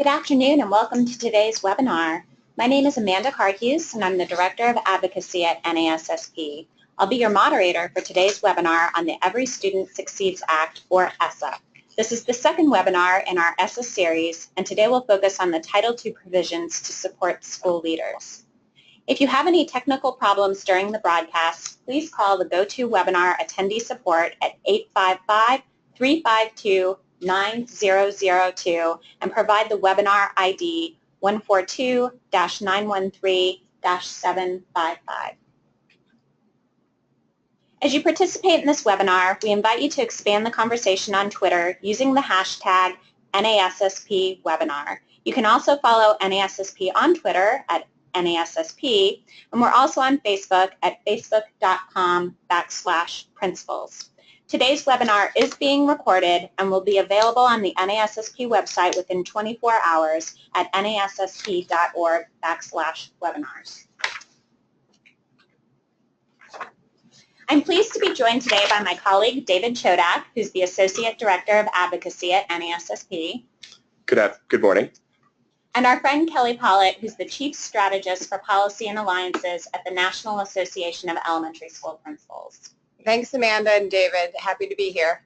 Good afternoon and welcome to today's webinar. My name is Amanda Carhughes and I'm the Director of Advocacy at NASSP. I'll be your moderator for today's webinar on the Every Student Succeeds Act, or ESSA. This is the second webinar in our ESSA series, and today we'll focus on the Title II provisions to support school leaders. If you have any technical problems during the broadcast, please call the GoToWebinar attendee support at 855-352-9002 and provide the webinar ID 142-913-755. As you participate in this webinar, we invite you to expand the conversation on Twitter using the hashtag NASSPwebinar. You can also follow NASSP on Twitter at NASSP, and we're also on Facebook at facebook.com/principals. Today's webinar is being recorded and will be available on the NASSP website within 24 hours at nassp.org/webinars. I'm pleased to be joined today by my colleague David Chodak, who's the Associate Director of Advocacy at NASSP. Good morning. And our friend Kelly Pollitt, who's the Chief Strategist for Policy and Alliances at the National Association of Elementary School Principals. Thanks, Amanda and David. Happy to be here.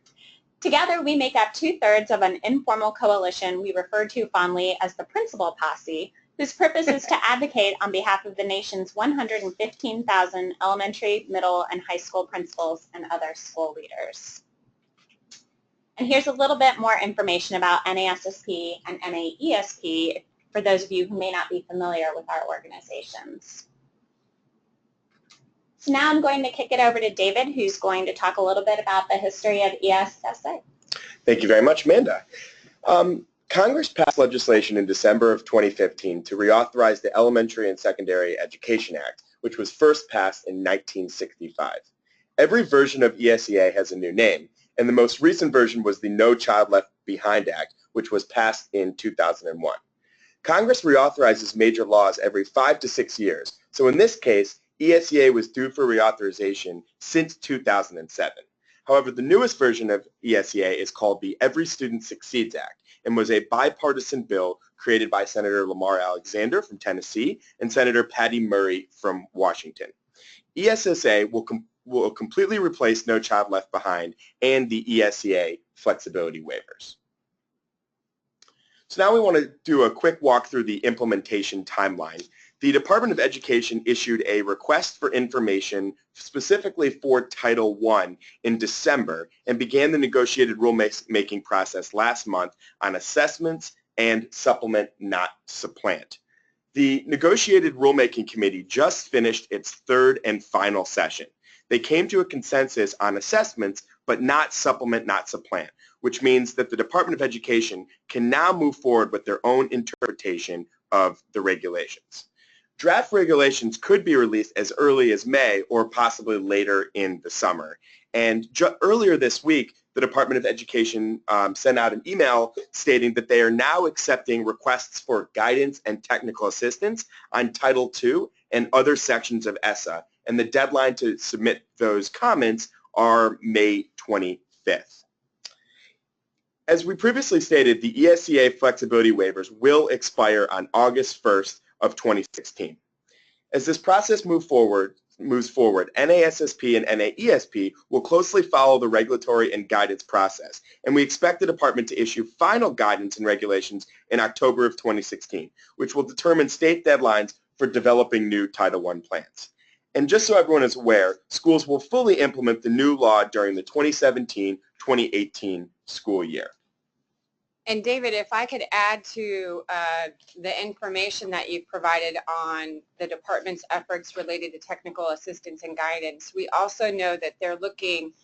Together, we make up 2/3 of an informal coalition we refer to fondly as the Principal Posse, whose purpose is to advocate on behalf of the nation's 115,000 elementary, middle, and high school principals and other school leaders. And here's a little bit more information about NASSP and NAESP for those of you who may not be familiar with our organizations. So now I'm going to kick it over to David, who's going to talk a little bit about the history of ESSA. Thank you very much, Amanda. Congress passed legislation in December of 2015 to reauthorize the Elementary and Secondary Education Act, which was first passed in 1965. Every version of ESSA has a new name, and the most recent version was the No Child Left Behind Act, which was passed in 2001. Congress reauthorizes major laws every 5 to 6 years, so in this case, ESSA was due for reauthorization since 2007. However, the newest version of ESSA is called the Every Student Succeeds Act and was a bipartisan bill created by Senator Lamar Alexander from Tennessee and Senator Patty Murray from Washington. ESSA will completely replace No Child Left Behind and the ESSA flexibility waivers. So now we want to do a quick walk through the implementation timeline. The Department of Education issued a request for information specifically for Title I in December and began the negotiated rulemaking process last month on assessments and supplement, not supplant. The negotiated rulemaking committee just finished its third and final session. They came to a consensus on assessments, but not supplement, not supplant, which means that the Department of Education can now move forward with their own interpretation of the regulations. Draft regulations could be released as early as May or possibly later in the summer. And earlier this week, the Department of Education sent out an email stating that they are now accepting requests for guidance and technical assistance on Title II and other sections of ESSA, and the deadline to submit those comments are May 25th. As we previously stated, the ESSA flexibility waivers will expire on August 1st of 2016. As this process moves forward, NASSP and NAESP will closely follow the regulatory and guidance process, and we expect the department to issue final guidance and regulations in October of 2016, which will determine state deadlines for developing new Title I plans. And just so everyone is aware, schools will fully implement the new law during the 2017-2018 school year. And David, if I could add to the information that you've provided on the department's efforts related to technical assistance and guidance, we also know that they're looking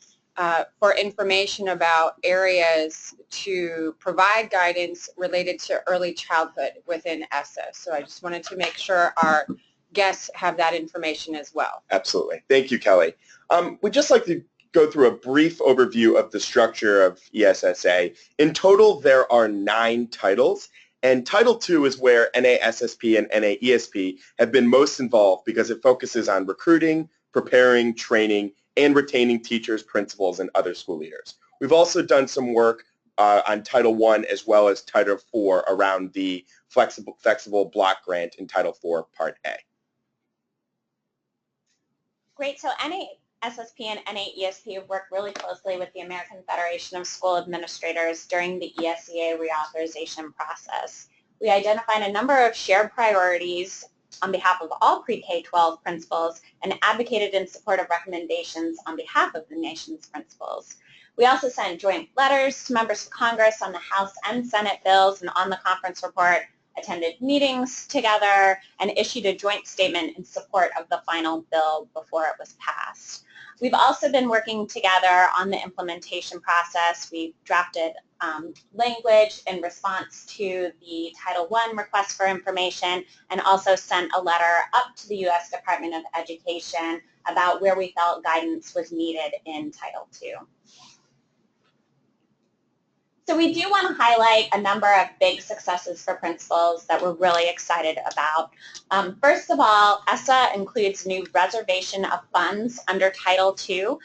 for information about areas to provide guidance related to early childhood within ESSA. So I just wanted to make sure our guests have that information as well. Absolutely. Thank you, Kelly. We'd just like to go through a brief overview of the structure of ESSA. In total, there are 9 titles, and Title II is where NASSP and NAESP have been most involved because it focuses on recruiting, preparing, training, and retaining teachers, principals, and other school leaders. We've also done some work on Title I as well as Title IV around the flexible block grant in Title IV Part A. Great. So NASSP and NAESP have worked really closely with the American Federation of School Administrators during the ESSA reauthorization process. We identified a number of shared priorities on behalf of all pre-K-12 principals and advocated in support of recommendations on behalf of the nation's principals. We also sent joint letters to members of Congress on the House and Senate bills and on the conference report, attended meetings together, and issued a joint statement in support of the final bill before it was passed. We've also been working together on the implementation process. We drafted language in response to the Title I request for information and also sent a letter up to the U.S. Department of Education about where we felt guidance was needed in Title II. So we do want to highlight a number of big successes for principals that we're really excited about. First of all, ESSA includes new reservation of funds under Title II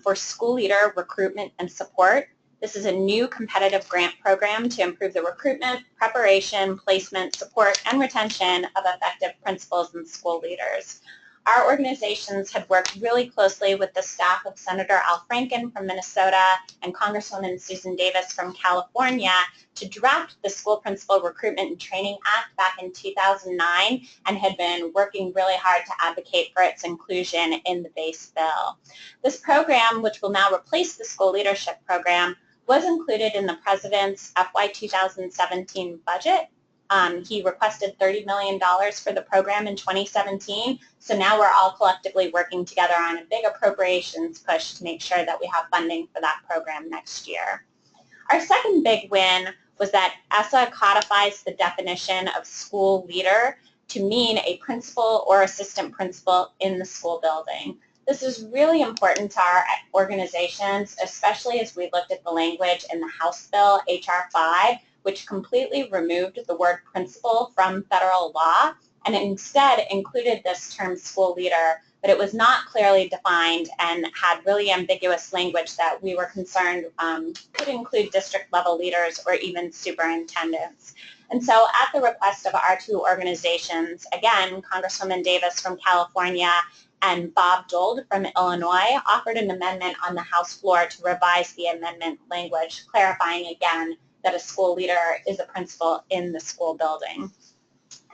for school leader recruitment and support. This is a new competitive grant program to improve the recruitment, preparation, placement, support, and retention of effective principals and school leaders. Our organizations had worked really closely with the staff of Senator Al Franken from Minnesota and Congresswoman Susan Davis from California to draft the School Principal Recruitment and Training Act back in 2009 and had been working really hard to advocate for its inclusion in the base bill. This program, which will now replace the School Leadership Program, was included in the President's FY 2017 budget. He requested $30 million for the program in 2017, so now we're all collectively working together on a big appropriations push to make sure that we have funding for that program next year. Our second big win was that ESSA codifies the definition of school leader to mean a principal or assistant principal in the school building. This is really important to our organizations, especially as we looked at the language in the House Bill, H.R. 5, which completely removed the word principal from federal law and instead included this term school leader, but it was not clearly defined and had really ambiguous language that we were concerned could include district level leaders or even superintendents. And so at the request of our two organizations, again, Congresswoman Davis from California and Bob Dold from Illinois offered an amendment on the House floor to revise the amendment language, clarifying again that a school leader is a principal in the school building.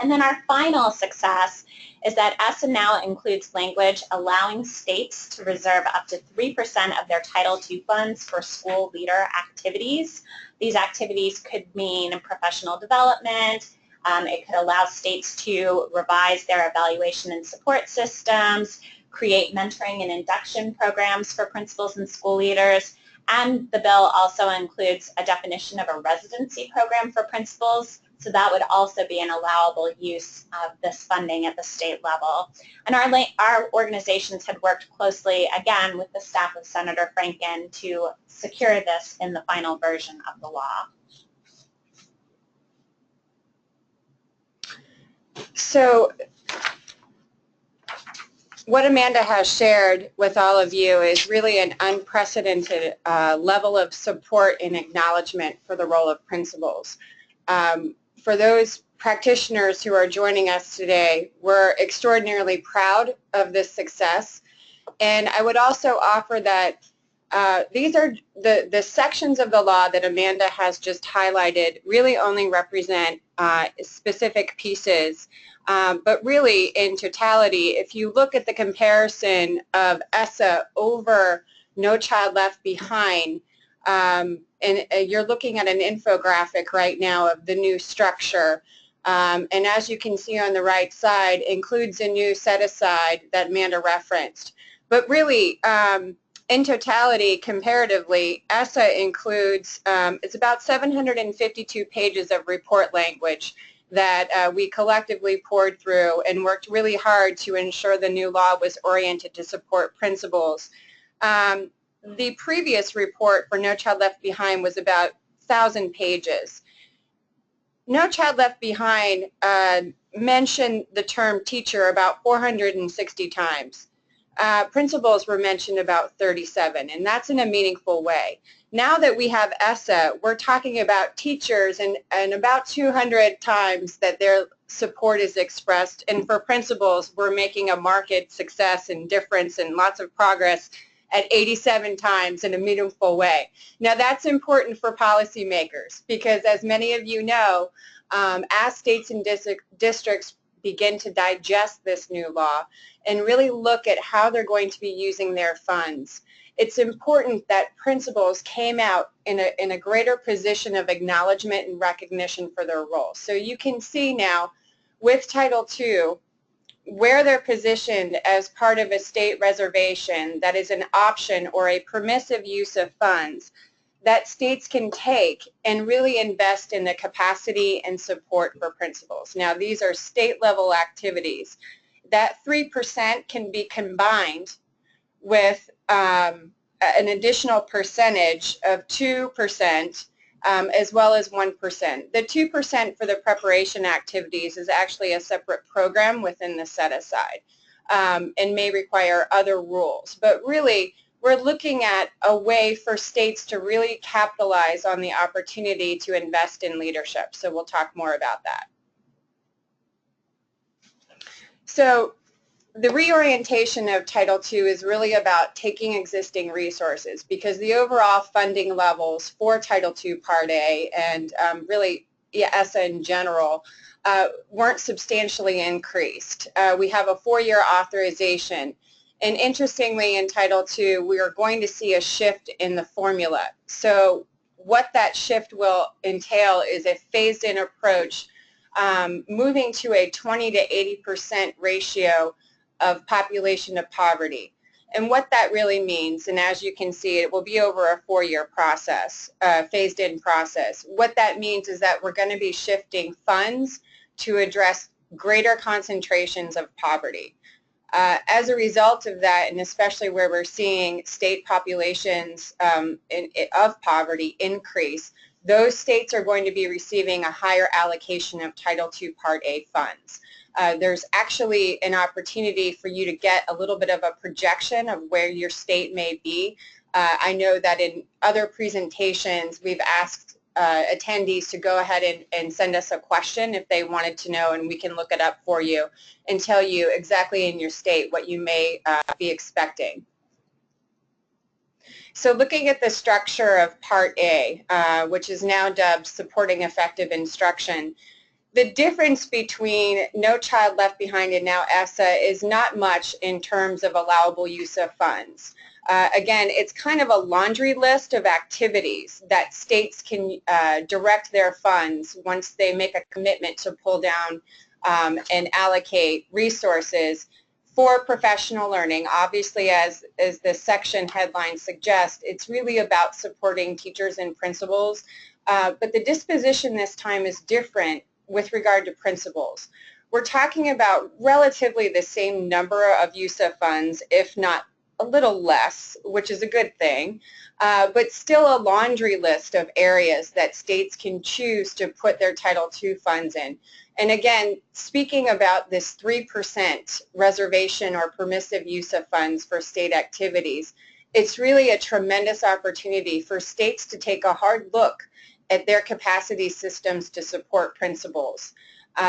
And then our final success is that ESSA now includes language allowing states to reserve up to 3% of their Title II funds for school leader activities. These activities could mean professional development. It could allow states to revise their evaluation and support systems, create mentoring and induction programs for principals and school leaders. And the bill also includes a definition of a residency program for principals, so that would also be an allowable use of this funding at the state level. And our organizations had worked closely, again, with the staff of Senator Franken to secure this in the final version of the law. So what Amanda has shared with all of you is really an unprecedented level of support and acknowledgement for the role of principals. For those practitioners who are joining us today, we're extraordinarily proud of this success. And I would also offer that these are the sections of the law that Amanda has just highlighted really only represent specific pieces. But really, in totality, if you look at the comparison of ESSA over No Child Left Behind, and you're looking at an infographic right now of the new structure, and as you can see on the right side, includes a new set-aside that Amanda referenced. But really, in totality, comparatively, ESSA includes, it's about 752 pages of report language that we collectively poured through and worked really hard to ensure the new law was oriented to support principals. The previous report for No Child Left Behind was about 1,000 pages. No Child Left Behind mentioned the term teacher about 460 times. Principals were mentioned about 37, and that's in a meaningful way. Now that we have ESSA, we're talking about teachers and about 200 times that their support is expressed, and for principals, we're making a market success and difference and lots of progress at 87 times in a meaningful way. Now that's important for policymakers because, as many of you know, as states and districts begin to digest this new law and really look at how they're going to be using their funds, it's important that principals came out in a greater position of acknowledgement and recognition for their role. So you can see now with Title II where they're positioned as part of a state reservation that is an option or a permissive use of funds that states can take and really invest in the capacity and support for principals. Now these are state level activities. That 3% can be combined with an additional percentage of 2% as well as 1%. The 2% for the preparation activities is actually a separate program within the set-aside and may require other rules. But really, we're looking at a way for states to really capitalize on the opportunity to invest in leadership. So we'll talk more about that. So the reorientation of Title II is really about taking existing resources because the overall funding levels for Title II Part A and really ESSA in general weren't substantially increased. We have a 4-year authorization, and interestingly in Title II we are going to see a shift in the formula. So what that shift will entail is a phased-in approach, moving to a 20 to 80% ratio of population of poverty. And what that really means, and as you can see, it will be over a 4-year process, phased-in process. What that means is that we're going to be shifting funds to address greater concentrations of poverty. As a result of that, and especially where we're seeing state populations of poverty increase, those states are going to be receiving a higher allocation of Title II Part A funds. There's actually an opportunity for you to get a little bit of a projection of where your state may be. I know that in other presentations we've asked attendees to go ahead and send us a question if they wanted to know, and we can look it up for you and tell you exactly in your state what you may be expecting. So looking at the structure of Part A, which is now dubbed Supporting Effective Instruction, the difference between No Child Left Behind and now ESSA is not much in terms of allowable use of funds. Again, it's kind of a laundry list of activities that states can direct their funds once they make a commitment to pull down and allocate resources for professional learning. Obviously, as the section headline suggests, it's really about supporting teachers and principals, but the disposition this time is different with regard to principals. We're talking about relatively the same number of use of funds, if not a little less, which is a good thing, but still a laundry list of areas that states can choose to put their Title II funds in. And again, speaking about this 3% reservation or permissive use of funds for state activities, it's really a tremendous opportunity for states to take a hard look at their capacity systems to support principals.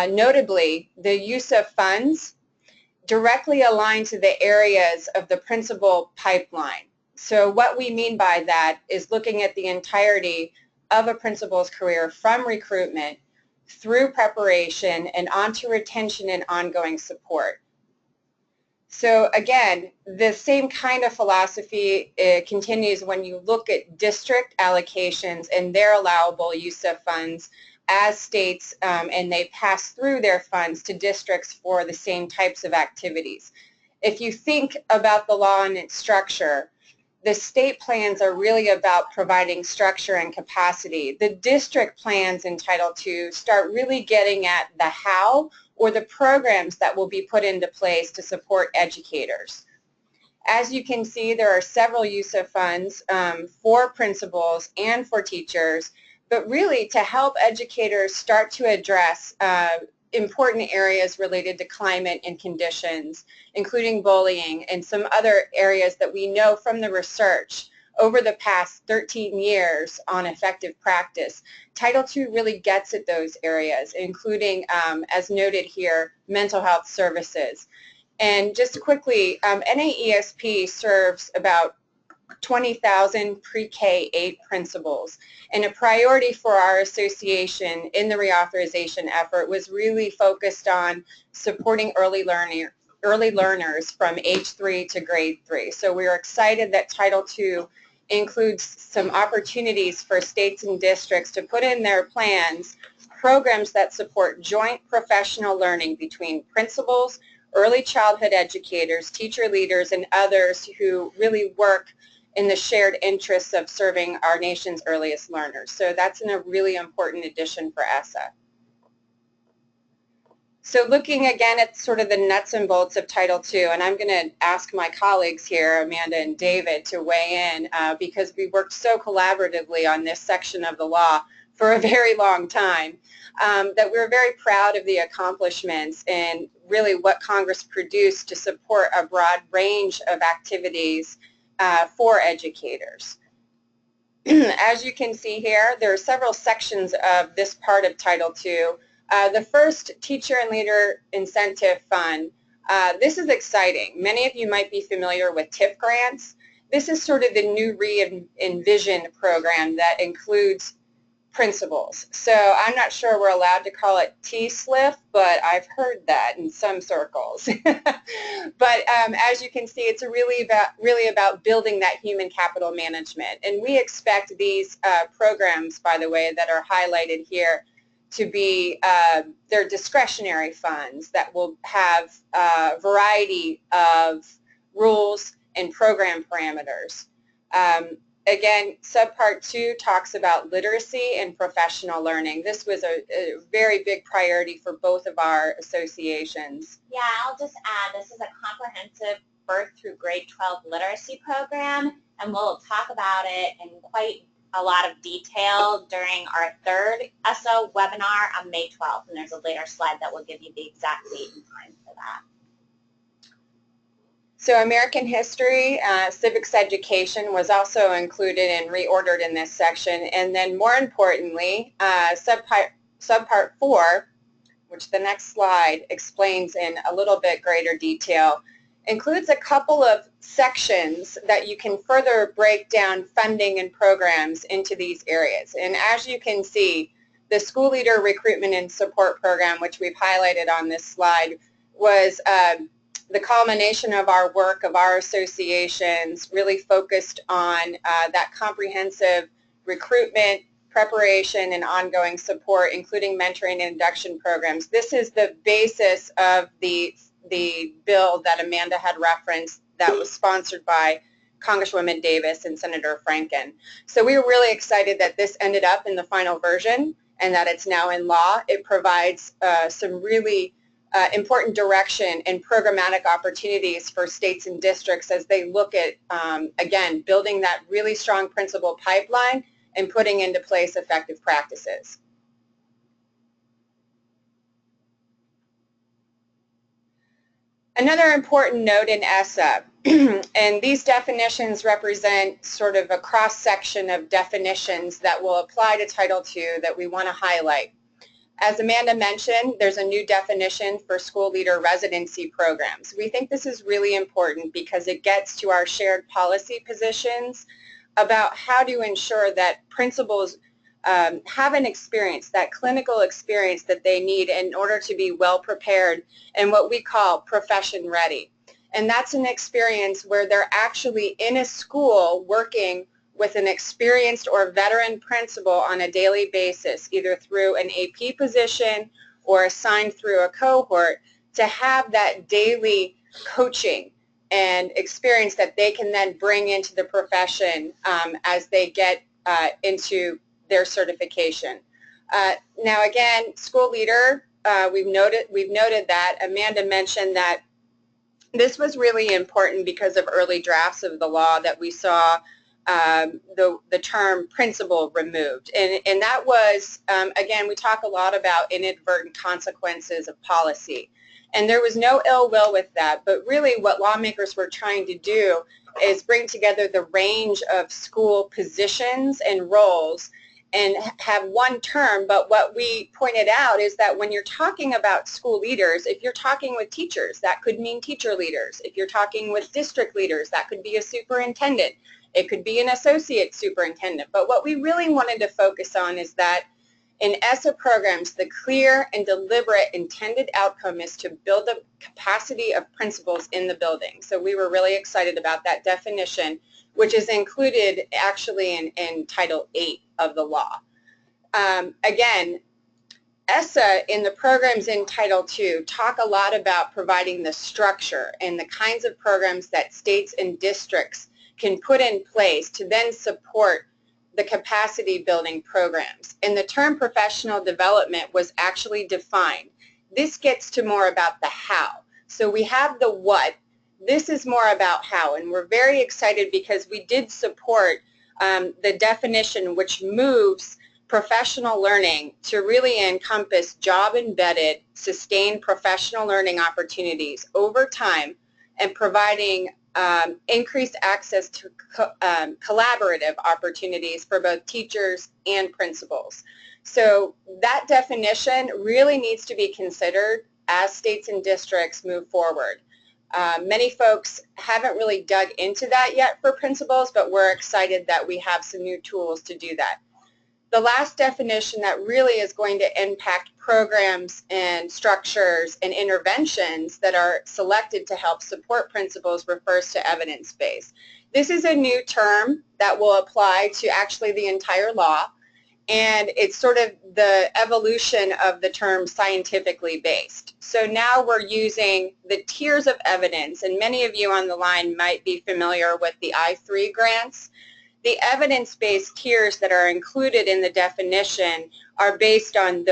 Notably, the use of funds directly aligned to the areas of the principal pipeline. So what we mean by that is looking at the entirety of a principal's career from recruitment through preparation and onto retention and ongoing support. So again, the same kind of philosophy continues when you look at district allocations and their allowable use of funds as states and they pass through their funds to districts for the same types of activities. If you think about the law and its structure, the state plans are really about providing structure and capacity. The district plans in Title II start really getting at the how or the programs that will be put into place to support educators. As you can see, there are several use of funds for principals and for teachers, but really to help educators start to address important areas related to climate and conditions, including bullying and some other areas that we know from the research over the past 13 years on effective practice. Title II really gets at those areas, including, as noted here, mental health services. And just quickly, NAESP serves about 20,000 pre-K-8 principals, and a priority for our association in the reauthorization effort was really focused on supporting early learners from age 3 to grade 3. So we are excited that Title II includes some opportunities for states and districts to put in their plans programs that support joint professional learning between principals, early childhood educators, teacher leaders, and others who really work in the shared interests of serving our nation's earliest learners. So that's a really important addition for ESSA. So looking again at sort of the nuts and bolts of Title II, and I'm going to ask my colleagues here, Amanda and David, to weigh in because we worked so collaboratively on this section of the law for a very long time, that we're very proud of the accomplishments and really what Congress produced to support a broad range of activities for educators. As you can see here, there are several sections of this part of Title II. The first, Teacher and Leader Incentive Fund. This is exciting. Many of you might be familiar with TIP grants. This is sort of the new Re-Envision program that includes principals. So I'm not sure we're allowed to call it TSLIF, but I've heard that in some circles. But as you can see, it's really about building that human capital management. And we expect these programs, by the way, that are highlighted here to be their discretionary funds that will have a variety of rules and program parameters. Again, subpart 2 talks about literacy and professional learning. This was a very big priority for both of our associations. Yeah, I'll just add, this is a comprehensive birth through grade 12 literacy program, and we'll talk about it in quite a lot of detail during our third ESSA webinar on May 12th, and there's a later slide that will give you the exact date and time for that. So American history, civics education was also included and reordered in this section. And then more importantly, subpart 4, which the next slide explains in a little bit greater detail, includes a couple of sections that you can further break down funding and programs into these areas. And as you can see, the School Leader Recruitment and Support Program, which we've highlighted on this slide, was the culmination of our work of our associations, really focused on that comprehensive recruitment, preparation, and ongoing support, including mentoring and induction programs. This is the basis of the bill that Amanda had referenced that was sponsored by Congresswoman Davis and Senator Franken. So we were really excited that this ended up in the final version and that it's now in law. It provides some really important direction and programmatic opportunities for states and districts as they look at, again, building that really strong principal pipeline and putting into place effective practices. Another important note in ESSA, and these definitions represent sort of a cross-section of definitions that will apply to Title II that we want to highlight. As Amanda mentioned, there's a new definition for school leader residency programs. We think this is really important because it gets to our shared policy positions about how to ensure that principals have an experience, that clinical experience that they need in order to be well prepared and what we call profession ready. And that's an experience where they're actually in a school working with an experienced or veteran principal on a daily basis, either through an AP position or assigned through a cohort, to have that daily coaching and experience that they can then bring into the profession as they get into their certification. Now again, school leader, we've noted that. Amanda mentioned that this was really important because of early drafts of the law that we saw the term principal removed. And that was, again, we talk a lot about inadvertent consequences of policy. And there was no ill will with that, but really what lawmakers were trying to do is bring together the range of school positions and roles and have one term. But what we pointed out is that when you're talking about school leaders, if you're talking with teachers, that could mean teacher leaders. If you're talking with district leaders, that could be a superintendent. It could be an associate superintendent. But what we really wanted to focus on is that in ESSA programs, the clear and deliberate intended outcome is to build the capacity of principals in the building. So we were really excited about that definition, which is included actually in Title 8 of the law. Again, ESSA in the programs in Title II talk a lot about providing the structure and the kinds of programs that states and districts can put in place to then support the capacity building programs. And the term professional development was actually defined. This gets to more about the how. So we have the what. This is more about how. And we're very excited because we did support the definition which moves professional learning to really encompass job-embedded, sustained professional learning opportunities over time and providing increased access to collaborative opportunities for both teachers and principals. So that definition really needs to be considered as states and districts move forward. Many folks haven't really dug into that yet for principals, but we're excited that we have some new tools to do that. The last definition that really is going to impact programs and structures and interventions that are selected to help support principals refers to evidence-based. This is a new term that will apply to actually the entire law, and it's sort of the evolution of the term scientifically based. So now we're using the tiers of evidence, and many of you on the line might be familiar with the I-3 grants. The evidence-based tiers that are included in the definition are based on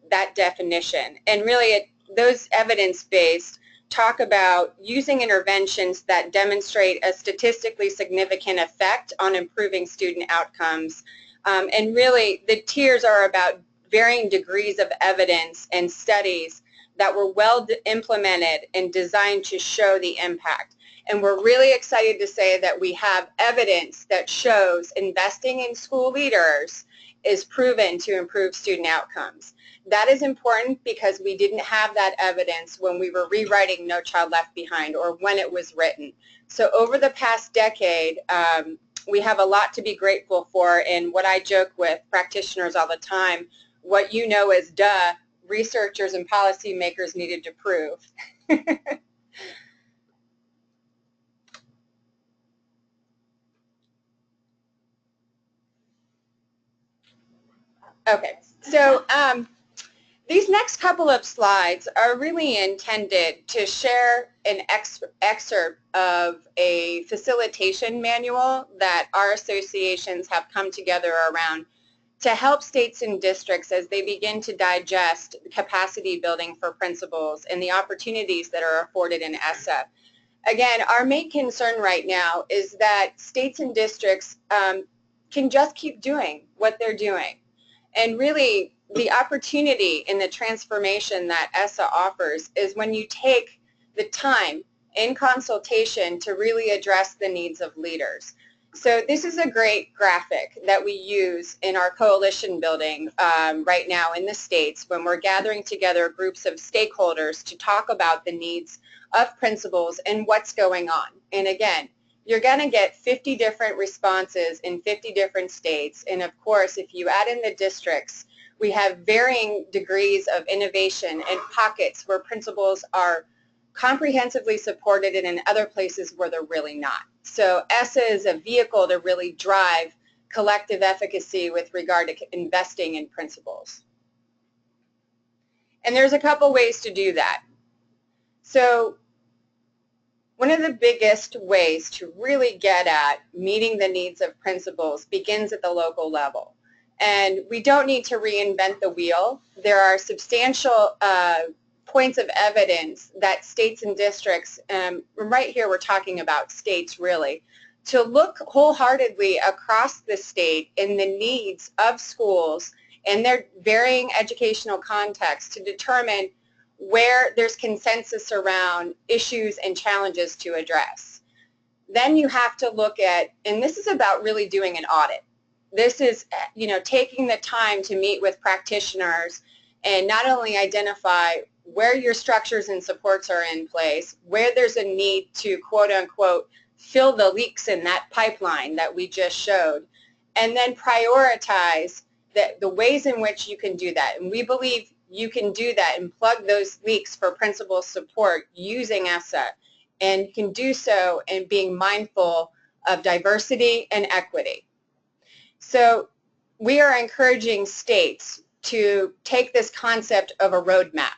that definition. And really, those evidence-based talk about using interventions that demonstrate a statistically significant effect on improving student outcomes. And really, the tiers are about varying degrees of evidence and studies that were well implemented and designed to show the impact. And we're really excited to say that we have evidence that shows investing in school leaders is proven to improve student outcomes. That is important because we didn't have that evidence when we were rewriting No Child Left Behind or when it was written. So over the past decade, we have a lot to be grateful for, and what I joke with practitioners all the time, what you know is duh, researchers and policymakers needed to prove. Okay, so these next couple of slides are really intended to share an excerpt of a facilitation manual that our associations have come together around to help states and districts as they begin to digest capacity building for principals and the opportunities that are afforded in ESSA. Again, our main concern right now is that states and districts can just keep doing what they're doing. And really, the opportunity in the transformation that ESSA offers is when you take the time in consultation to really address the needs of leaders. So this is a great graphic that we use in our coalition building right now in the states when we're gathering together groups of stakeholders to talk about the needs of principals and what's going on. And again, you're going to get 50 different responses in 50 different states. And of course, if you add in the districts, we have varying degrees of innovation and pockets where principals are comprehensively supported and in other places where they're really not. So ESSA is a vehicle to really drive collective efficacy with regard to investing in principals. And there's a couple ways to do that. So one of the biggest ways to really get at meeting the needs of principals begins at the local level. And we don't need to reinvent the wheel. There are substantial points of evidence that states and districts, right here we're talking about states really, to look wholeheartedly across the state in the needs of schools and their varying educational contexts to determine where there's consensus around issues and challenges to address. Then you have to look at, and this is about really doing an audit. This is, taking the time to meet with practitioners and not only identify where your structures and supports are in place, where there's a need to quote unquote fill the leaks in that pipeline that we just showed, and then prioritize the ways in which you can do that. And we believe you can do that and plug those leaks for principal support using ESSA, and can do so in being mindful of diversity and equity. So we are encouraging states to take this concept of a roadmap.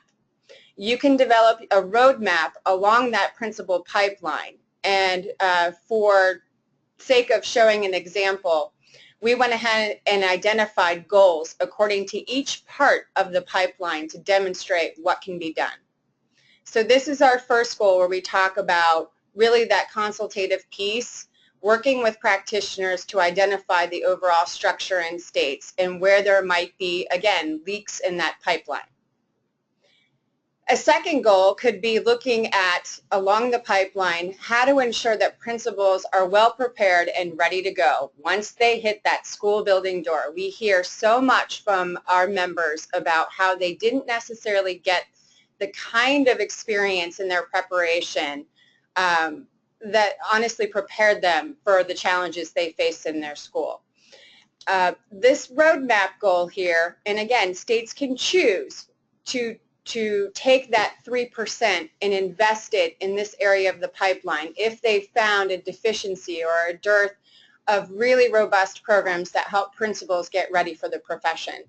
You can develop a roadmap along that principal pipeline. And for sake of showing an example, we went ahead and identified goals according to each part of the pipeline to demonstrate what can be done. So this is our first goal, where we talk about really that consultative piece, working with practitioners to identify the overall structure in states and where there might be, again, leaks in that pipeline. A second goal could be looking at, along the pipeline, how to ensure that principals are well prepared and ready to go once they hit that school building door. We hear so much from our members about how they didn't necessarily get the kind of experience in their preparation that honestly prepared them for the challenges they face in their school. This roadmap goal here, and again, states can choose to take that 3% and invest it in this area of the pipeline if they found a deficiency or a dearth of really robust programs that help principals get ready for the profession.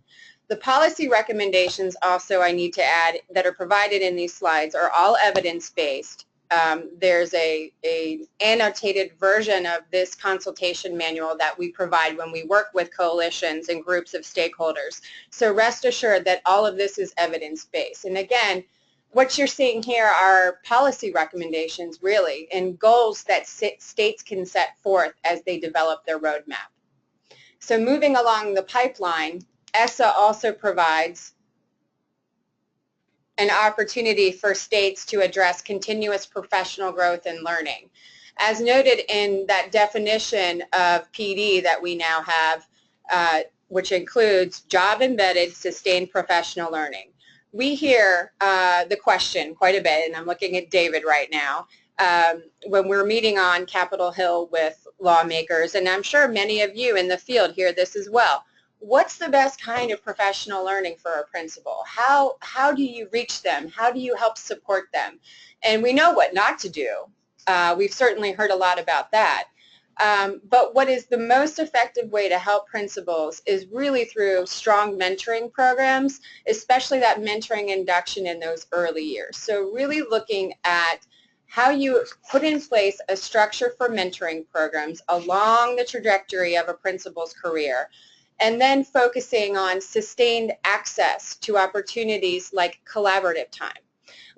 The policy recommendations also, I need to add, that are provided in these slides are all evidence-based. There's an annotated version of this consultation manual that we provide when we work with coalitions and groups of stakeholders. So rest assured that all of this is evidence-based. And again, what you're seeing here are policy recommendations, really, and goals that states can set forth as they develop their roadmap. So moving along the pipeline, ESSA also provides an opportunity for states to address continuous professional growth and learning. As noted in that definition of PD that we now have, which includes job-embedded, sustained professional learning. We hear the question quite a bit, and I'm looking at David right now, when we're meeting on Capitol Hill with lawmakers, and I'm sure many of you in the field hear this as well. What's the best kind of professional learning for a principal? How do you reach them? How do you help support them? And we know what not to do. We've certainly heard a lot about that. But what is the most effective way to help principals is really through strong mentoring programs, especially that mentoring induction in those early years. So really looking at how you put in place a structure for mentoring programs along the trajectory of a principal's career, and then focusing on sustained access to opportunities like collaborative time.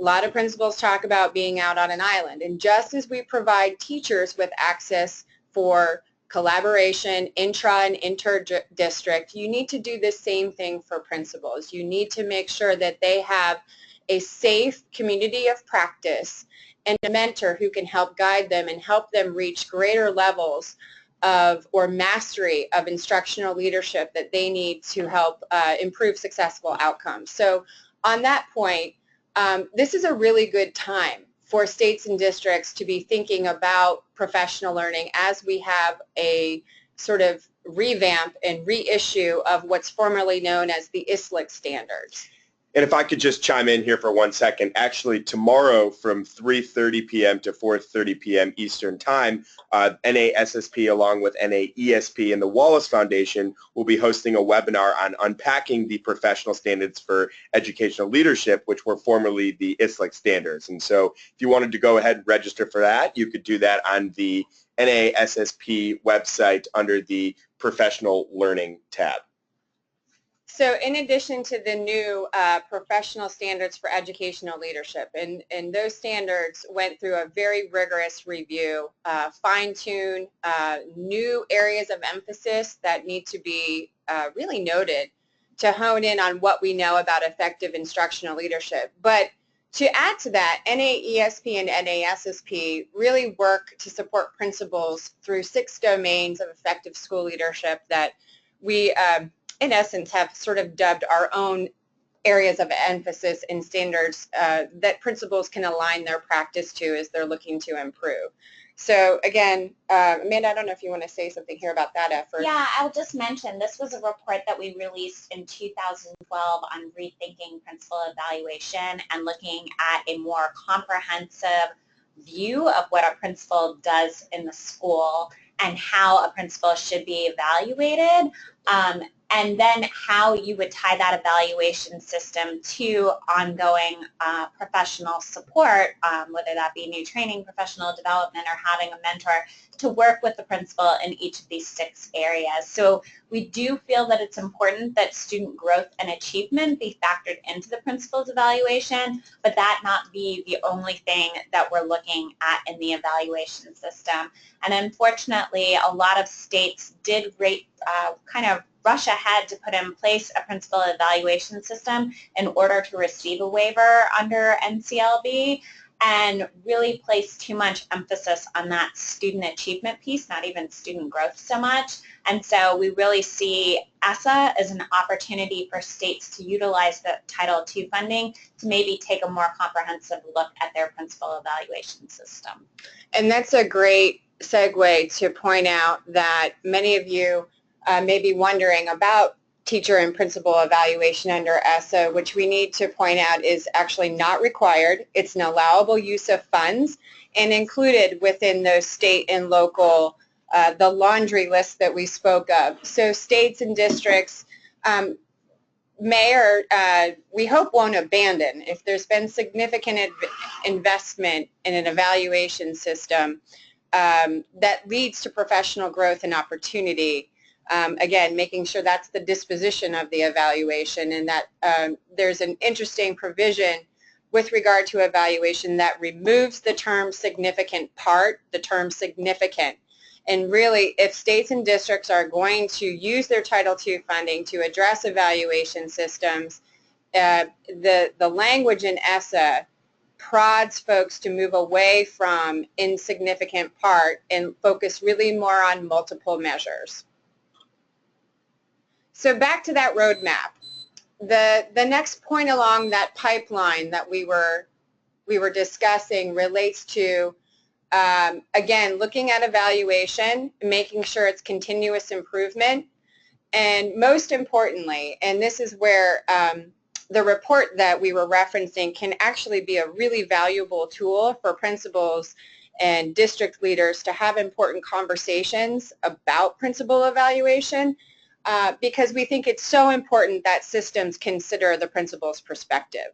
A lot of principals talk about being out on an island, and just as we provide teachers with access for collaboration, intra and inter-district, you need to do the same thing for principals. You need to make sure that they have a safe community of practice and a mentor who can help guide them and help them reach greater levels of or mastery of instructional leadership that they need to help improve successful outcomes. So on that point, this is a really good time for states and districts to be thinking about professional learning as we have a sort of revamp and reissue of what's formerly known as the ISLIC standards. And if I could just chime in here for 1 second, actually tomorrow from 3:30 p.m. to 4:30 p.m. Eastern Time, NASSP along with NAESP and the Wallace Foundation will be hosting a webinar on unpacking the professional standards for educational leadership, which were formerly the ISLIC standards. And so if you wanted to go ahead and register for that, you could do that on the NASSP website under the Professional Learning tab. So in addition to the new professional standards for educational leadership, and those standards went through a very rigorous review, fine-tune new areas of emphasis that need to be really noted to hone in on what we know about effective instructional leadership. But to add to that, NAESP and NASSP really work to support principals through 6 domains of effective school leadership that we in essence, have sort of dubbed our own areas of emphasis and standards that principals can align their practice to as they're looking to improve. So again, Amanda, I don't know if you want to say something here about that effort. Yeah, I'll just mention this was a report that we released in 2012 on rethinking principal evaluation and looking at a more comprehensive view of what a principal does in the school and how a principal should be evaluated. And then how you would tie that evaluation system to ongoing professional support, whether that be new training, professional development, or having a mentor to work with the principal in each of these 6 areas. So we do feel that it's important that student growth and achievement be factored into the principal's evaluation, but that not be the only thing that we're looking at in the evaluation system. And unfortunately, a lot of states did kind of rush ahead to put in place a principal evaluation system in order to receive a waiver under NCLB and really place too much emphasis on that student achievement piece, not even student growth so much. And so we really see ESSA as an opportunity for states to utilize the Title II funding to maybe take a more comprehensive look at their principal evaluation system. And that's a great segue to point out that many of you may be wondering about teacher and principal evaluation under ESSA, which we need to point out is actually not required. It's an allowable use of funds and included within those state and local, the laundry list that we spoke of. So states and districts may or we hope won't abandon if there's been significant investment in an evaluation system that leads to professional growth and opportunity. Again, making sure that's the disposition of the evaluation and that there's an interesting provision with regard to evaluation that removes the term significant part, the term significant. And really, if states and districts are going to use their Title II funding to address evaluation systems, the language in ESSA prods folks to move away from insignificant part and focus really more on multiple measures. So back to that roadmap. The next point along that pipeline that we were discussing relates to, again, looking at evaluation, making sure it's continuous improvement, and most importantly, and this is where the report that we were referencing can actually be a really valuable tool for principals and district leaders to have important conversations about principal evaluation. Because we think it's so important that systems consider the principal's perspective.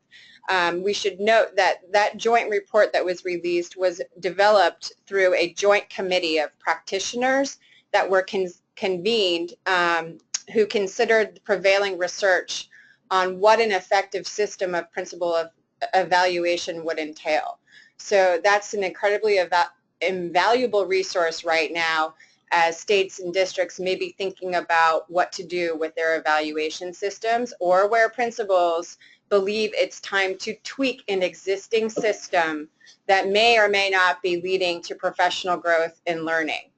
We should note that that joint report that was released was developed through a joint committee of practitioners that were convened who considered the prevailing research on what an effective system of principal evaluation would entail. So that's an incredibly invaluable resource right now as states and districts may be thinking about what to do with their evaluation systems, or where principals believe it's time to tweak an existing system that may or may not be leading to professional growth and learning.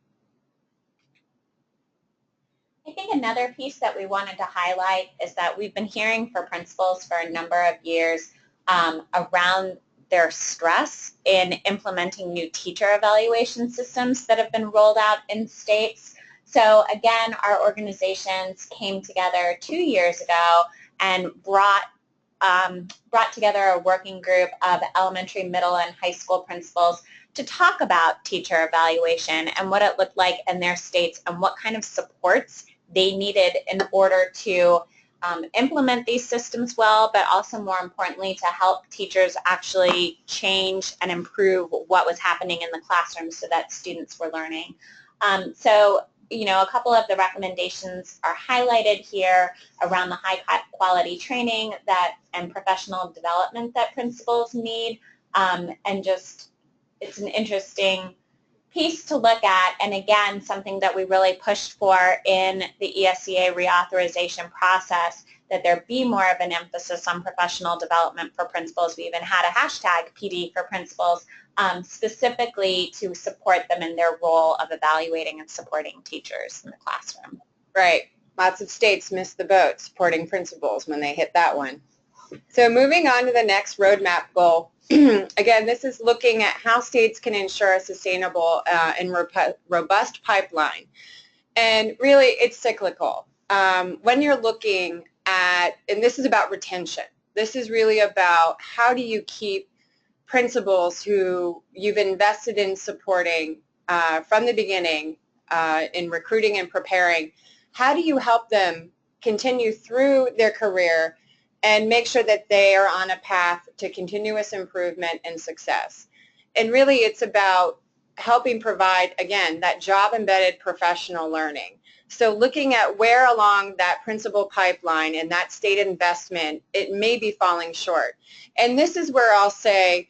I think another piece that we wanted to highlight is that we've been hearing for principals for a number of years around their stress in implementing new teacher evaluation systems that have been rolled out in states. So again, our organizations came together 2 years ago and brought together a working group of elementary, middle, and high school principals to talk about teacher evaluation and what it looked like in their states and what kind of supports they needed in order to implement these systems well, but also more importantly to help teachers actually change and improve what was happening in the classroom so that students were learning. So a couple of the recommendations are highlighted here around the high quality training and professional development that principals need, and just it's an interesting piece to look at, and again, something that we really pushed for in the ESSA reauthorization process, that there be more of an emphasis on professional development for principals. We even had a hashtag PD for principals, specifically to support them in their role of evaluating and supporting teachers in the classroom. Right. Lots of states miss the boat supporting principals when they hit that one. So moving on to the next roadmap goal. Again, this is looking at how states can ensure a sustainable and robust pipeline. And really, it's cyclical. When you're looking at, and this is about retention, this is really about how do you keep principals who you've invested in supporting from the beginning in recruiting and preparing, how do you help them continue through their career and make sure that they are on a path to continuous improvement and success? And really it's about helping provide, again, that job-embedded professional learning. So looking at where along that principal pipeline and that state investment, it may be falling short. And this is where I'll say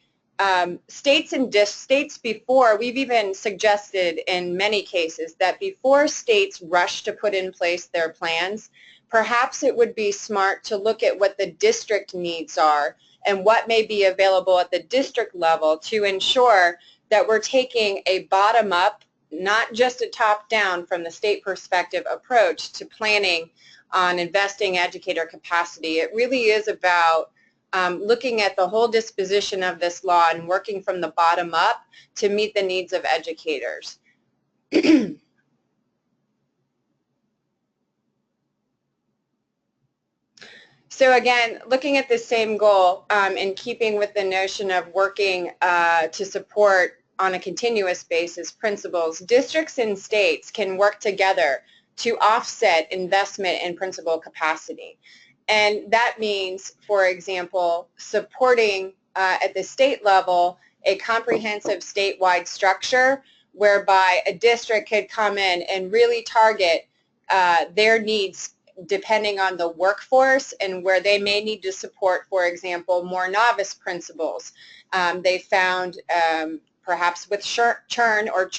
states before, we've even suggested in many cases that before states rush to put in place their plans, perhaps it would be smart to look at what the district needs are and what may be available at the district level to ensure that we're taking a bottom-up, not just a top-down from the state perspective approach to planning on investing educator capacity. It really is about looking at the whole disposition of this law and working from the bottom up to meet the needs of educators. So again, looking at the same goal and keeping with the notion of working to support on a continuous basis principals, districts and states can work together to offset investment in principal capacity. And that means, for example, supporting at the state level a comprehensive statewide structure whereby a district could come in and really target their needs depending on the workforce and where they may need to support, for example, more novice principals. They found perhaps with churn or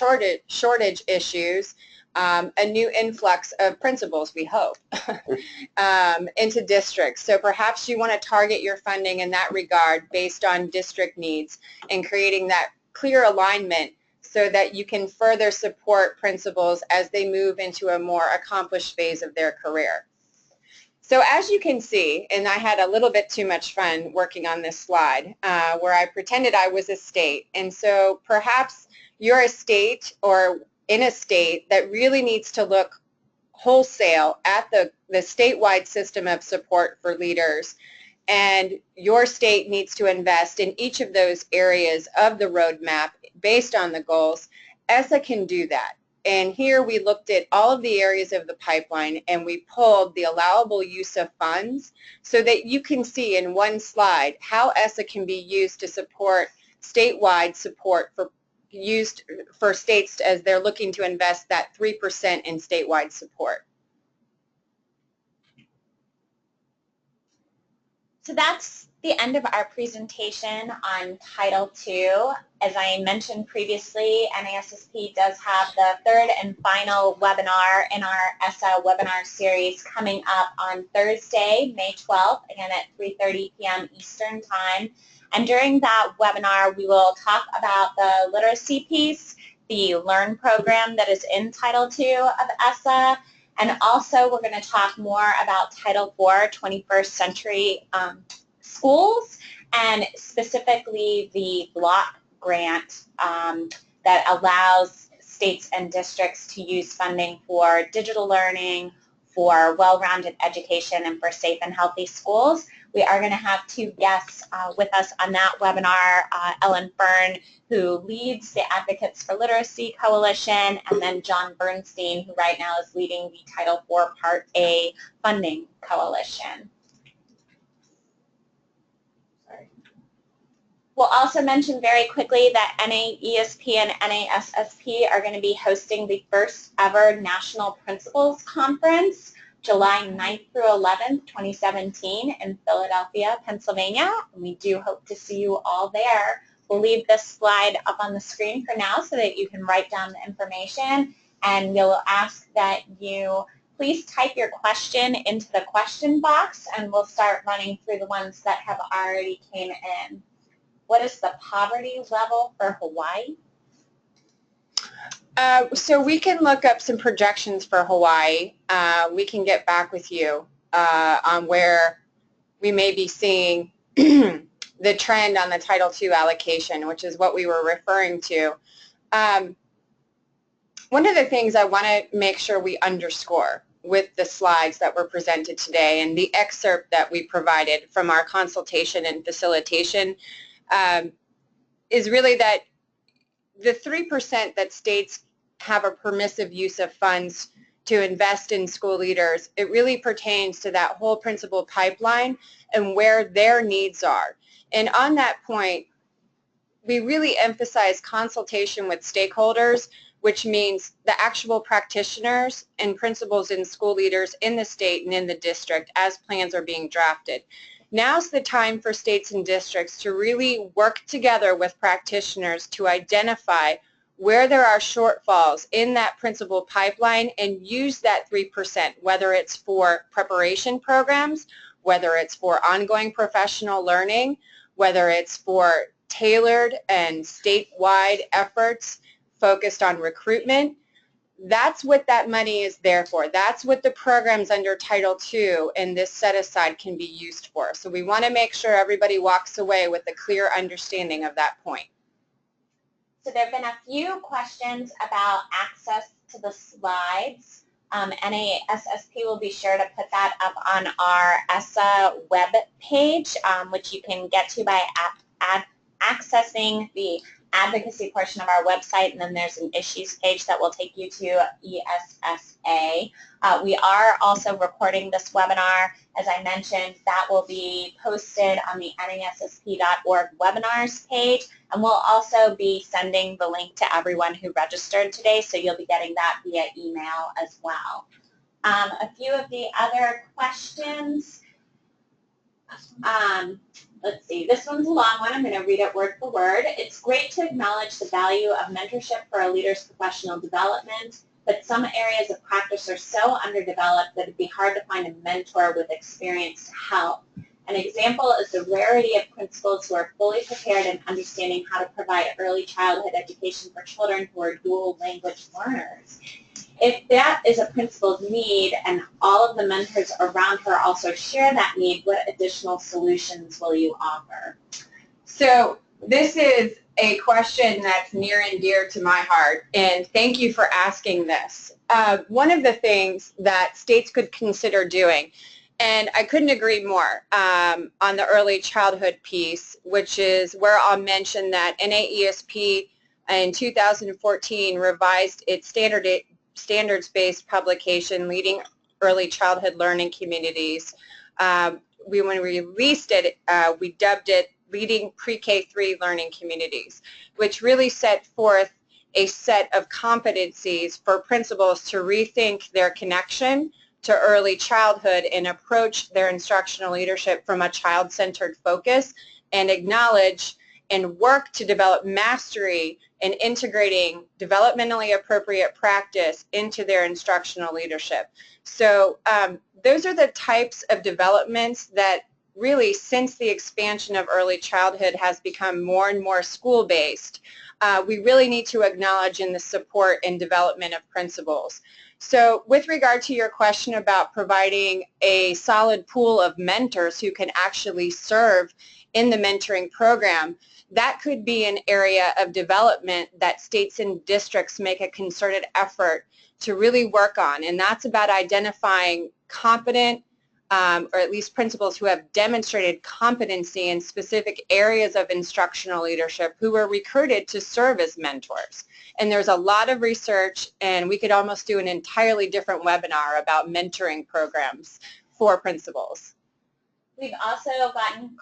shortage issues, a new influx of principals, we hope, into districts. So perhaps you want to target your funding in that regard based on district needs and creating that clear alignment so that you can further support principals as they move into a more accomplished phase of their career. So as you can see, and I had a little bit too much fun working on this slide where I pretended I was a state, and so perhaps you're a state or in a state that really needs to look wholesale at the statewide system of support for leaders, and your state needs to invest in each of those areas of the roadmap based on the goals. ESSA can do that. And here we looked at all of the areas of the pipeline and we pulled the allowable use of funds so that you can see in one slide how ESSA can be used to support statewide support used for states as they're looking to invest that 3% in statewide support. So that's the end of our presentation on Title II. As I mentioned previously, NASSP does have the third and final webinar in our ESSA webinar series coming up on Thursday, May 12th, again at 3:30 p.m. Eastern Time. And during that webinar, we will talk about the literacy piece, the LEARN program that is in Title II of ESSA, and also we're going to talk more about Title IV, 21st century schools, and specifically the block grant that allows states and districts to use funding for digital learning, for well-rounded education, and for safe and healthy schools. We are going to have two guests with us on that webinar, Ellen Fern, who leads the Advocates for Literacy Coalition, and then John Bernstein, who right now is leading the Title IV Part A Funding Coalition. We'll also mention very quickly that NAESP and NASSP are going to be hosting the first ever National Principals Conference, July 9th through 11th, 2017 in Philadelphia, Pennsylvania. And we do hope to see you all there. We'll leave this slide up on the screen for now so that you can write down the information, and we'll ask that you please type your question into the question box, and we'll start running through the ones that have already came in. What is the poverty level for Hawaii? So we can look up some projections for Hawaii. We can get back with you on where we may be seeing the trend on the Title II allocation, which is what we were referring to. One of the things I want to make sure we underscore with the slides that were presented today and the excerpt that we provided from our consultation and facilitation is really that the 3% that states have a permissive use of funds to invest in school leaders, it really pertains to that whole principal pipeline and where their needs are. And on that point, we really emphasize consultation with stakeholders, which means the actual practitioners and principals and school leaders in the state and in the district as plans are being drafted. Now's the time for states and districts to really work together with practitioners to identify where there are shortfalls in that principal pipeline and use that 3%, whether it's for preparation programs, whether it's for ongoing professional learning, whether it's for tailored and statewide efforts focused on recruitment. That's what that money is there for. That's what the programs under Title II and this set-aside can be used for. So we want to make sure everybody walks away with a clear understanding of that point. So there have been a few questions about access to the slides. NASSP will be sure to put that up on our ESSA web page, which you can get to by accessing the advocacy portion of our website, and then there's an issues page that will take you to ESSA. We are also recording this webinar. As I mentioned, that will be posted on the nassp.org webinars page, and we'll also be sending the link to everyone who registered today, so you'll be getting that via email as well. A few of the other questions. Let's see, this one's a long one. I'm going to read it word for word. It's great to acknowledge the value of mentorship for a leader's professional development, but some areas of practice are so underdeveloped that it'd be hard to find a mentor with experience to help. An example is the rarity of principals who are fully prepared in understanding how to provide early childhood education for children who are dual language learners. If that is a principal's need and all of the mentors around her also share that need, what additional solutions will you offer? So this is a question that's near and dear to my heart, and thank you for asking this. One of the things that states could consider doing, and I couldn't agree more on the early childhood piece, which is where I'll mention that NAESP in 2014 revised its standards-based publication, Leading Early Childhood Learning Communities. When we released it, we dubbed it Leading Pre-K-3 Learning Communities, which really set forth a set of competencies for principals to rethink their connection to early childhood and approach their instructional leadership from a child-centered focus and acknowledge and work to develop mastery in integrating developmentally appropriate practice into their instructional leadership. So those are the types of developments that really, since the expansion of early childhood has become more and more school-based, we really need to acknowledge in the support and development of principals. So with regard to your question about providing a solid pool of mentors who can actually serve in the mentoring program, that could be an area of development that states and districts make a concerted effort to really work on, and that's about identifying competent or at least principals who have demonstrated competency in specific areas of instructional leadership who were recruited to serve as mentors. And there's a lot of research, and we could almost do an entirely different webinar about mentoring programs for principals. We've also gotten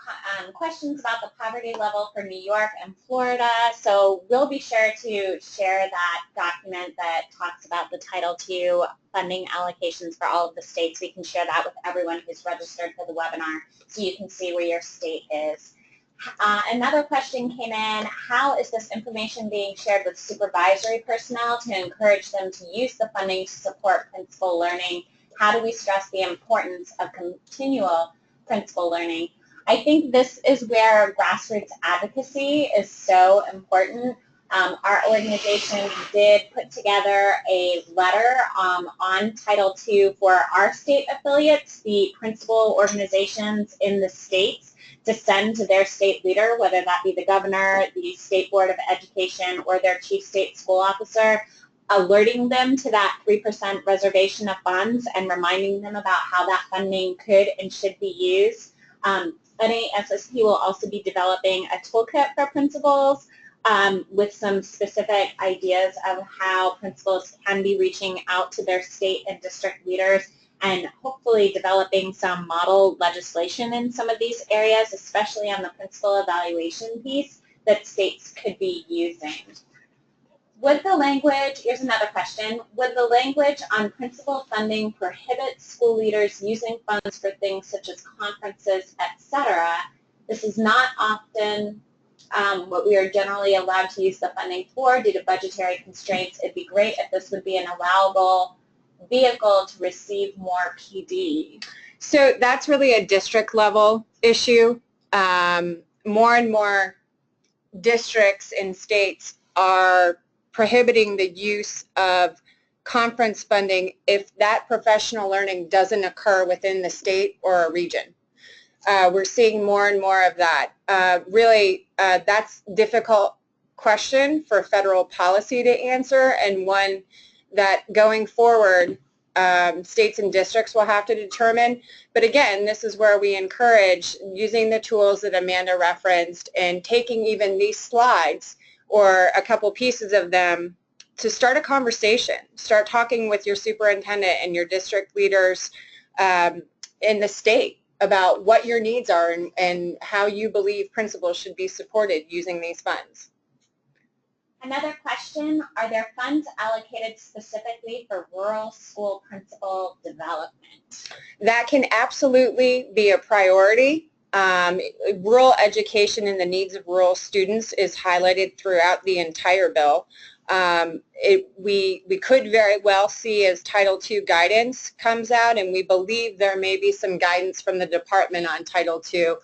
questions about the poverty level for New York and Florida, so we'll be sure to share that document that talks about the Title II funding allocations for all of the states. We can share that with everyone who's registered for the webinar so you can see where your state is. Another question came in, how is this information being shared with supervisory personnel to encourage them to use the funding to support principal learning? How do we stress the importance of continual principal learning? I think this is where grassroots advocacy is so important. Our organization did put together a letter on Title II for our state affiliates, the principal organizations in the states, to send to their state leader, whether that be the governor, the State Board of Education, or their chief state school officer, alerting them to that 3% reservation of funds and reminding them about how that funding could and should be used. NASSP will also be developing a toolkit for principals with some specific ideas of how principals can be reaching out to their state and district leaders and hopefully developing some model legislation in some of these areas, especially on the principal evaluation piece that states could be using. Would the language, here's another question, would the language on principal funding prohibit school leaders using funds for things such as conferences, etc.? This is not often what we are generally allowed to use the funding for due to budgetary constraints. It'd be great if this would be an allowable vehicle to receive more PD. So that's really a district level issue. More and more districts and states are prohibiting the use of conference funding if that professional learning doesn't occur within the state or a region. We're seeing more and more of that. Really, that's a difficult question for federal policy to answer, and one that going forward states and districts will have to determine. But again, this is where we encourage using the tools that Amanda referenced and taking even these slides or a couple pieces of them to start a conversation. Start talking with your superintendent and your district leaders in the state about what your needs are and how you believe principals should be supported using these funds. Another question, are there funds allocated specifically for rural school principal development? That can absolutely be a priority. Rural education and the needs of rural students is highlighted throughout the entire bill. We could very well see as Title II guidance comes out, and we believe there may be some guidance from the department on Title II.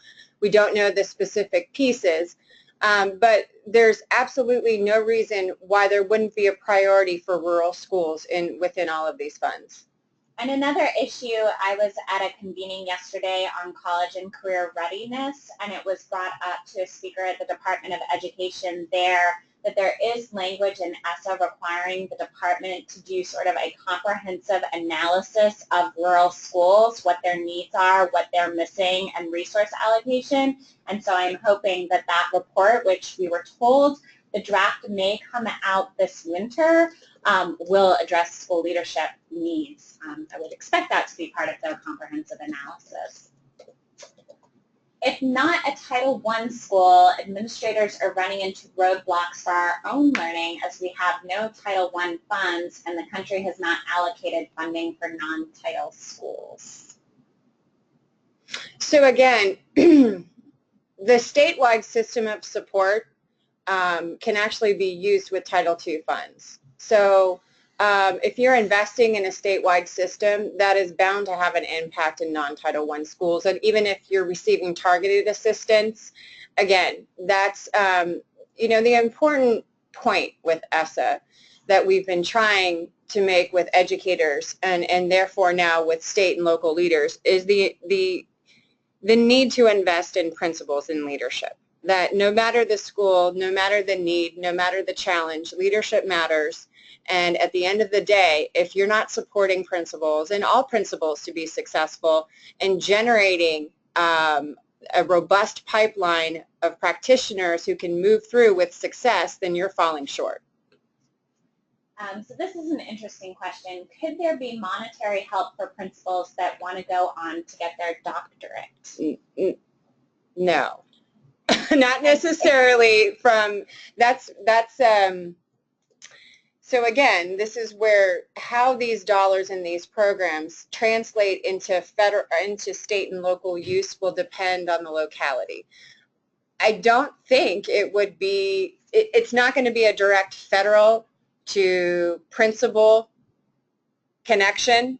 We don't know the specific pieces, but there's absolutely no reason why there wouldn't be a priority for rural schools within all of these funds. And another issue, I was at a convening yesterday on college and career readiness, and it was brought up to a speaker at the Department of Education there that there is language in ESSA requiring the department to do sort of a comprehensive analysis of rural schools, what their needs are, what they're missing, and resource allocation. And so I'm hoping that that report, which we were told the draft may come out this winter, will address school leadership needs. I would expect that to be part of their comprehensive analysis. If not a Title I school, administrators are running into roadblocks for our own learning as we have no Title I funds and the country has not allocated funding for non-Title schools. So again, the statewide system of support can actually be used with Title II funds. So if you're investing in a statewide system, that is bound to have an impact in non-Title I schools. And even if you're receiving targeted assistance, again, that's the important point with ESSA that we've been trying to make with educators and therefore now with state and local leaders is the need to invest in principals and leadership. That no matter the school, no matter the need, no matter the challenge, leadership matters. And at the end of the day, if you're not supporting principals and all principals to be successful and generating a robust pipeline of practitioners who can move through with success, then you're falling short. So this is an interesting question. Could there be monetary help for principals that want to go on to get their doctorate? No, not necessarily from, so again, this is where how these dollars in these programs translate into state and local use will depend on the locality. I don't think it would be, it's not going to be a direct federal to principal connection.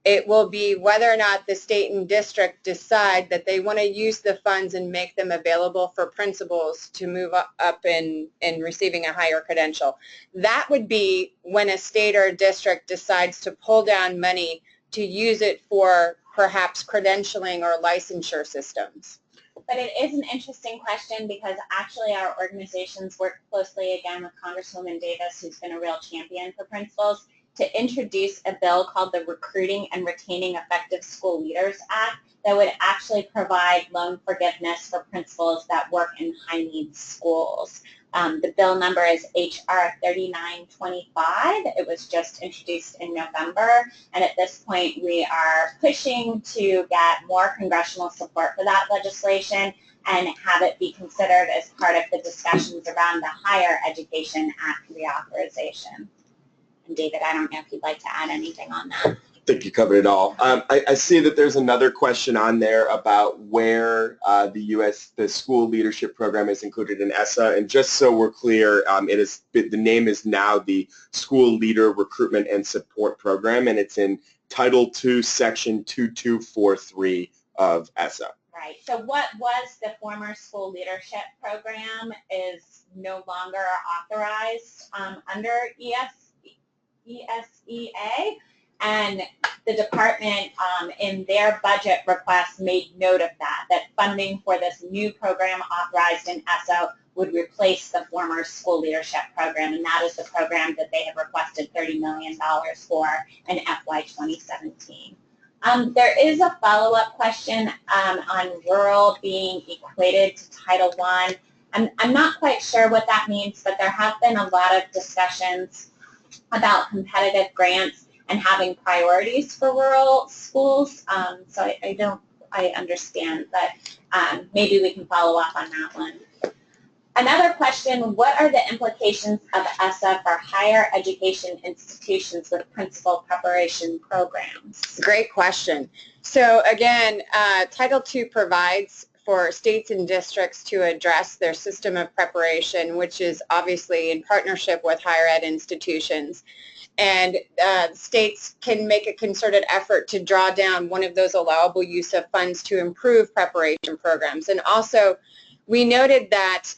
It will be whether or not the state and district decide that they want to use the funds and make them available for principals to move up in receiving a higher credential. That would be when a state or a district decides to pull down money to use it for perhaps credentialing or licensure systems. But it is an interesting question because actually our organizations work closely again with Congresswoman Davis, who's been a real champion for principals, to introduce a bill called the Recruiting and Retaining Effective School Leaders Act that would actually provide loan forgiveness for principals that work in high-needs schools. The bill number is HR 3925. It was just introduced in November, and at this point we are pushing to get more congressional support for that legislation and have it be considered as part of the discussions around the Higher Education Act reauthorization. And David, I don't know if you'd like to add anything on that. I think you covered it all. I see that there's another question on there about where the School Leadership Program is included in ESSA, and just so we're clear, the name is now the School Leader Recruitment and Support Program, and it's in Title II, Section 2243 of ESSA. Right. So what was the former School Leadership Program is no longer authorized under ESSA, and the department in their budget request made note of that funding for this new program authorized in ESSA would replace the former School Leadership Program, and that is the program that they have requested $30 million for in FY 2017. There is a follow-up question on rural being equated to Title I. I'm not quite sure what that means, but there have been a lot of discussions about competitive grants and having priorities for rural schools. So I understand, but maybe we can follow up on that one. Another question, what are the implications of ESSA for higher education institutions with principal preparation programs? Great question. So again, Title II provides for states and districts to address their system of preparation, which is obviously in partnership with higher ed institutions. And states can make a concerted effort to draw down one of those allowable use of funds to improve preparation programs. And also, we noted that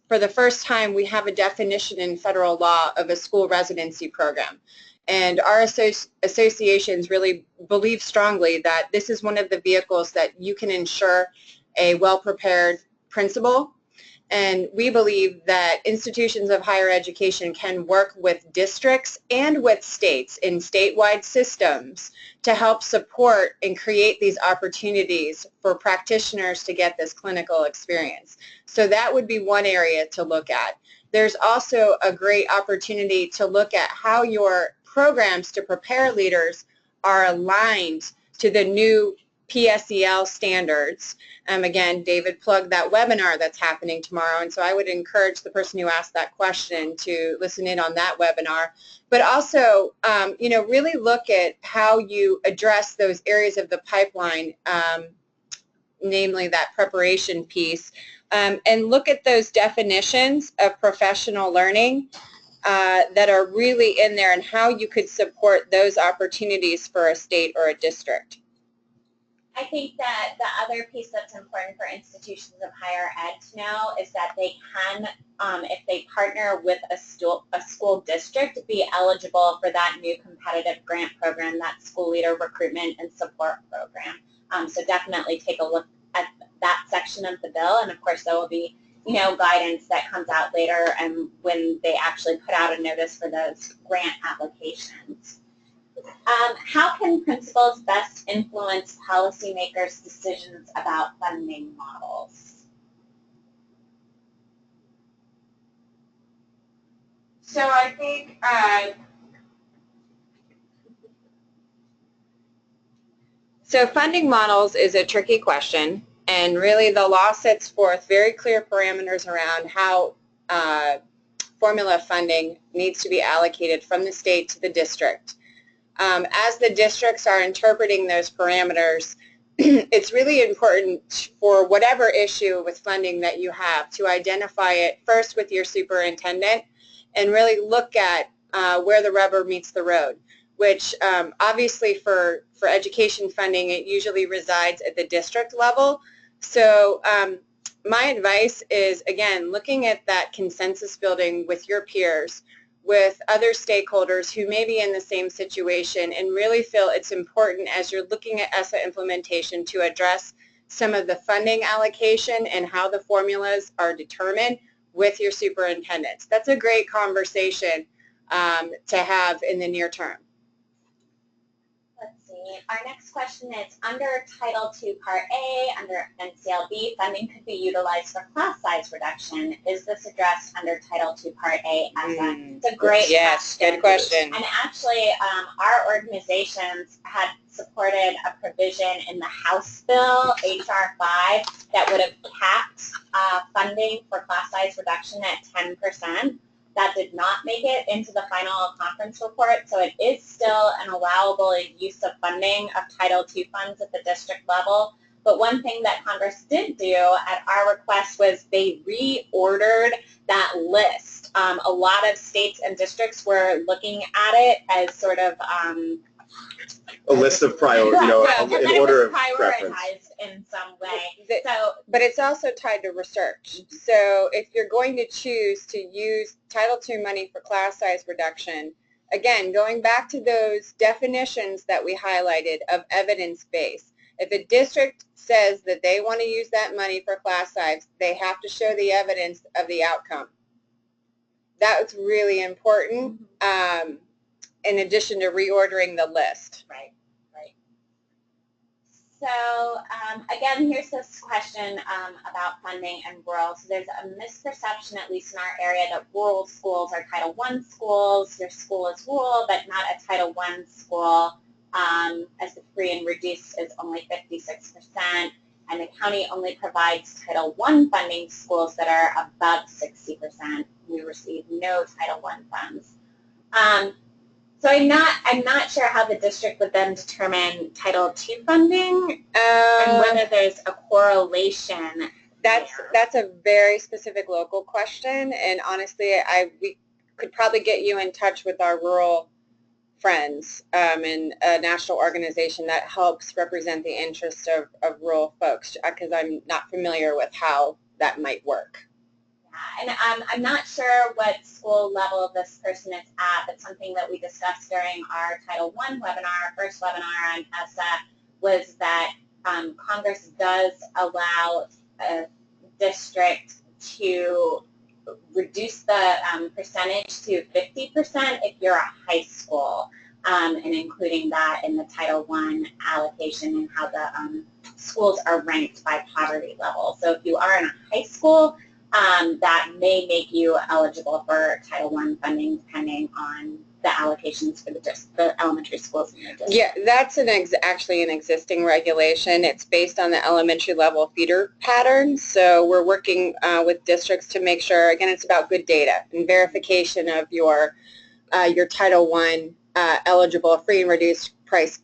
for the first time, we have a definition in federal law of a school residency program. And our associations really believe strongly that this is one of the vehicles that you can ensure a well-prepared principal. And we believe that institutions of higher education can work with districts and with states in statewide systems to help support and create these opportunities for practitioners to get this clinical experience. So that would be one area to look at. There's also a great opportunity to look at how your programs to prepare leaders are aligned to the new PSEL standards. Again, David plugged that webinar that's happening tomorrow, and so I would encourage the person who asked that question to listen in on that webinar. But also, really look at how you address those areas of the pipeline, namely that preparation piece, and look at those definitions of professional learning that are really in there and how you could support those opportunities for a state or a district. I think that the other piece that's important for institutions of higher ed to know is that they can, if they partner with a school district, be eligible for that new competitive grant program, that School Leader Recruitment and Support Program. So definitely take a look at that section of the bill, and of course there will be guidance that comes out later and when they actually put out a notice for those grant applications. How can principals best influence policymakers' decisions about funding models? So I think so funding models is a tricky question, and really the law sets forth very clear parameters around how formula funding needs to be allocated from the state to the district. As the districts are interpreting those parameters, it's really important for whatever issue with funding that you have to identify it first with your superintendent and really look at where the rubber meets the road, which obviously for education funding, it usually resides at the district level. So my advice is, again, looking at that consensus building with your peers, with other stakeholders who may be in the same situation, and really feel it's important as you're looking at ESSA implementation to address some of the funding allocation and how the formulas are determined with your superintendents. That's a great conversation to have in the near term. Let's see. Our next question is, under Title II Part A, under NCLB, funding could be utilized for class size reduction. Is this addressed under Title II Part A? It's a great question. Good question. And actually, our organizations had supported a provision in the House bill, HR 5, that would have capped funding for class size reduction at 10%. That did not make it into the final conference report, so it is still an allowable use of funding of Title II funds at the district level. But one thing that Congress did do at our request was they reordered that list. A lot of states and districts were looking at it as sort of a list of priorities, in order of preference. In some way. But it's also tied to research. So if you're going to choose to use Title II money for class size reduction, again, going back to those definitions that we highlighted of evidence-based, if a district says that they want to use that money for class size, they have to show the evidence of the outcome. That's really important, in addition to reordering the list. Right. So again, here's this question about funding and rural. So there's a misperception, at least in our area, that rural schools are Title I schools. Your school is rural, but not a Title I school, as the free and reduced is only 56%, and the county only provides Title I funding schools that are above 60%. We receive no Title I funds. So I'm not sure how the district would then determine Title II funding and whether there's a correlation. That's a very specific local question, and honestly, we could probably get you in touch with our rural friends and a national organization that helps represent the interests of rural folks, because I'm not familiar with how that might work. And I'm not sure what school level this person is at, but something that we discussed during our Title I webinar, our first webinar on ESSA, was that Congress does allow a district to reduce the percentage to 50% if you're a high school, and including that in the Title I allocation and how the schools are ranked by poverty level. So if you are in a high school, that may make you eligible for Title I funding depending on the allocations for the elementary schools in your district. Yeah, that's actually an existing regulation. It's based on the elementary level feeder pattern. So we're working with districts to make sure, again, it's about good data and verification of your Title I eligible, free and reduced price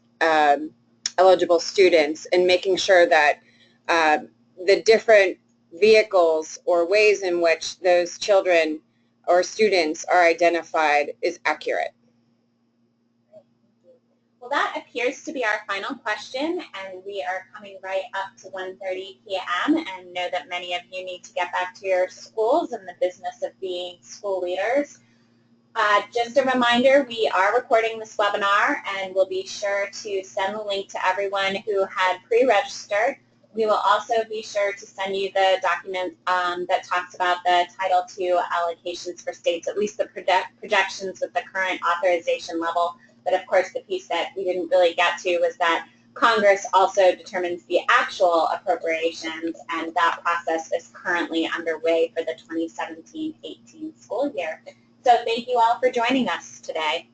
eligible students, and making sure that the different vehicles or ways in which those children or students are identified is accurate. Well, that appears to be our final question, and we are coming right up to 1:30 p.m. and know that many of you need to get back to your schools and the business of being school leaders. Just a reminder, we are recording this webinar, and we'll be sure to send the link to everyone who had pre-registered. We will also be sure to send you the document that talks about the Title II allocations for states, at least the projections with the current authorization level. But of course, the piece that we didn't really get to was that Congress also determines the actual appropriations, and that process is currently underway for the 2017-18 school year. So thank you all for joining us today.